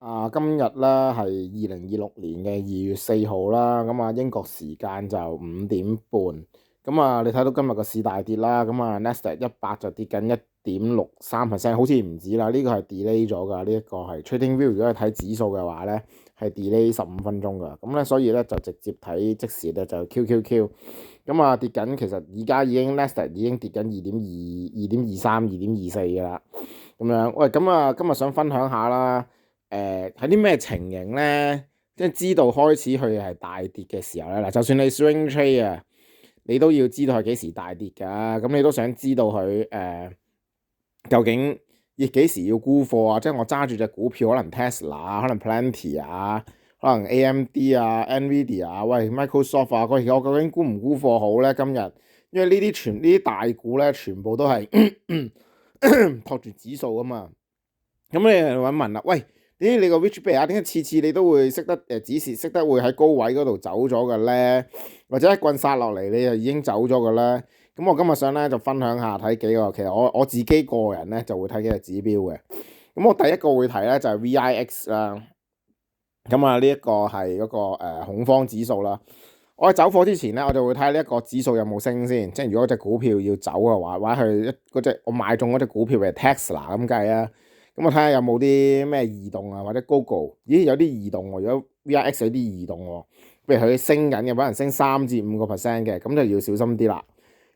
今日咧係2026年嘅2月4號啦，咁啊英國時間就5點半，咁啊你睇到今日個市大跌啦，咁啊 Nasdaq 100就跌緊1.63%，好似唔止啦，呢個係 delay 咗㗎，呢一個係 TradingView 如果係睇指數嘅話咧係 delay 15分鐘㗎，咁咧所以咧就直接睇即時咧就 QQQ，咁啊跌緊，其實而家已經 Nasdaq 已經跌緊2.23、2.24㗎啦，咁樣，喂，咁啊今日想分享下啦。喺啲咩情形咧，即係知道開始佢係大跌嘅時候咧，嗱，就算你 swing trade 啊，你都要知道係幾時大跌㗎，咁你都想知道佢究竟要幾時要沽貨啊？即係我揸住隻股票，可能 Tesla 可能 Plenty 啊，可能 AMD 啊、Nvidia 啊，喂 Microsoft 啊，我究竟沽唔沽貨好咧？今日因為呢啲大股咧，全部都係托住指數啊嘛，咁你揾問啦，喂？你個 Rich Bear 點解次次你都會識得指示，識得會喺高位嗰度走咗嘅咧？或者一棍殺落嚟你就已經走咗嘅咧？咁我今日想咧就分享下睇幾個，其實我自己個人咧就會睇幾個指標嘅。咁我第一個會睇咧就係 VIX 啦。咁啊呢一個係嗰個恐慌指數啦。我喺走貨之前咧，我就會睇下呢一個指數有冇升先。即係如果隻股票要走嘅話，或者係嗰隻我買中嗰隻股票嘅 Tesla 咁計啊。咁我睇下有冇啲咩異動啊，或者 Google，咦有啲異動喎，如果 VIX 有啲異動喎，譬如佢升緊嘅，可能升3至5%嘅，咁就要小心啲啦。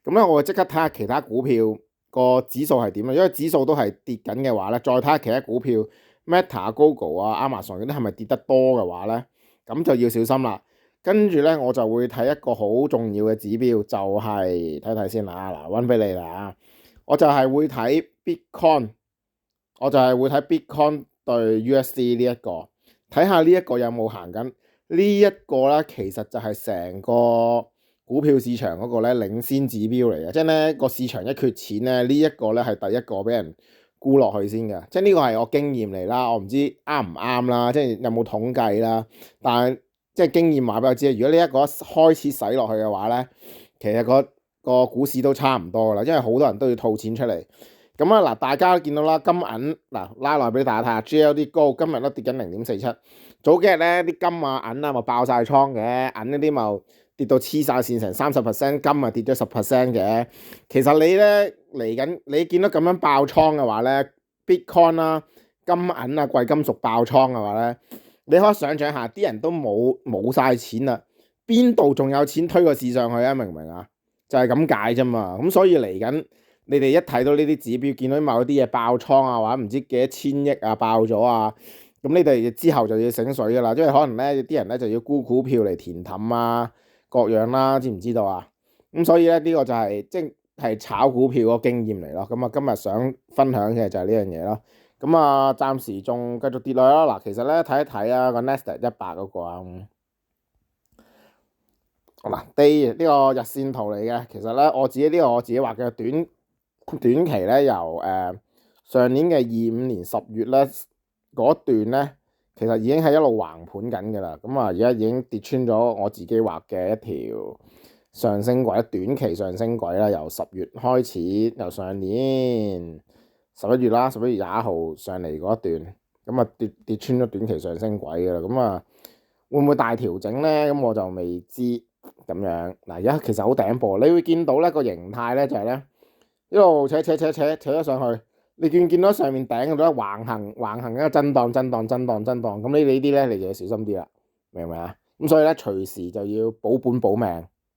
咁咧我會即刻睇下其他股票個指數係點啊，因為指數都係跌緊嘅話咧，再睇下其他股票 Meta、Google 啊、Amazon 嗰啲係咪跌得多嘅話咧，咁就要小心啦。跟住咧我就會睇一個好重要嘅指標，就係睇睇先啦，嗱揾俾你啦，我就係會睇 Bitcoin。我就係會睇 Bitcoin 對 USD 呢一個，睇下呢一個有冇行緊。呢一個咧，其實就係成個股票市場嗰個咧領先指標嚟嘅，即係咧個市場一缺錢咧，呢一個咧係第一個俾人沽落去先嘅。即係呢個係我經驗嚟啦，我唔知啱唔啱啦，即係有冇統計啦。但係即係經驗話俾我知，如果呢一個開始洗落去嘅話咧，其實個股市都差唔多啦，因為好多人都要套錢出嚟。咁啊嗱，大家都見到啦，金銀嗱拉落俾大家睇下 GLD 高，今日都跌緊0.47。早幾日咧啲金啊銀啊咪爆晒倉嘅，銀嗰啲咪跌到黐晒線成30%，金啊跌咗10% 嘅。其實你咧嚟緊，你見到咁樣爆倉嘅話咧 ，Bitcoin 啦、金銀啊、貴金屬爆倉嘅話咧，你可以想象下啲人都冇晒錢啦，邊度仲有錢推個市上去啊？明唔明啊？就係咁解啫嘛。咁所以嚟緊。你哋一睇到呢啲指標，見到某啲嘢爆倉啊，或者唔知幾多千億啊爆咗啊，咁你哋之後就要醒水噶啦，因為可能咧啲人咧就要沽股票嚟填氹啊，各樣啦，知唔知道啊？咁所以咧呢個就係即係炒股票個經驗嚟咯。咁啊今日想分享嘅就係呢樣嘢咯。咁啊暫時仲繼續跌落啦。嗱，其實咧睇一睇啊個 Nasdaq 100嗰個啊。嗱 day 呢個日線圖嚟嘅，其實咧我自己畫嘅短期咧，由上年嘅25年10月咧嗰段咧，其實已經係一路橫盤緊嘅啦。咁啊，而家已經跌穿咗我自己畫嘅一條上升軌，短期上升軌啦。由10月開始，由上年11月啦，11月21號上嚟嗰一段，咁啊跌穿咗短期上升軌嘅啦。咁啊，會唔會大調整咧？咁我就未知咁樣。嗱，而家其實好頂部，你會見到咧個形態咧就係咧。一路扯咗上去，你見到上面頂嗰度橫行一個震盪，咁呢啲咧你就要小心啲啦，明唔明啊？咁所以咧隨時就要保本保命，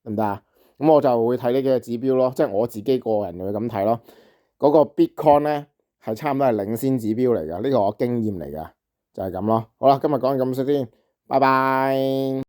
得唔得啊？咁我就會睇呢幾個指標咯，即係我自己個人就會咁睇咯。嗰個 Bitcoin 咧係差唔多係領先指標嚟㗎，呢個我經驗嚟㗎，就係咁咯。好啦，今日講咁先，拜拜。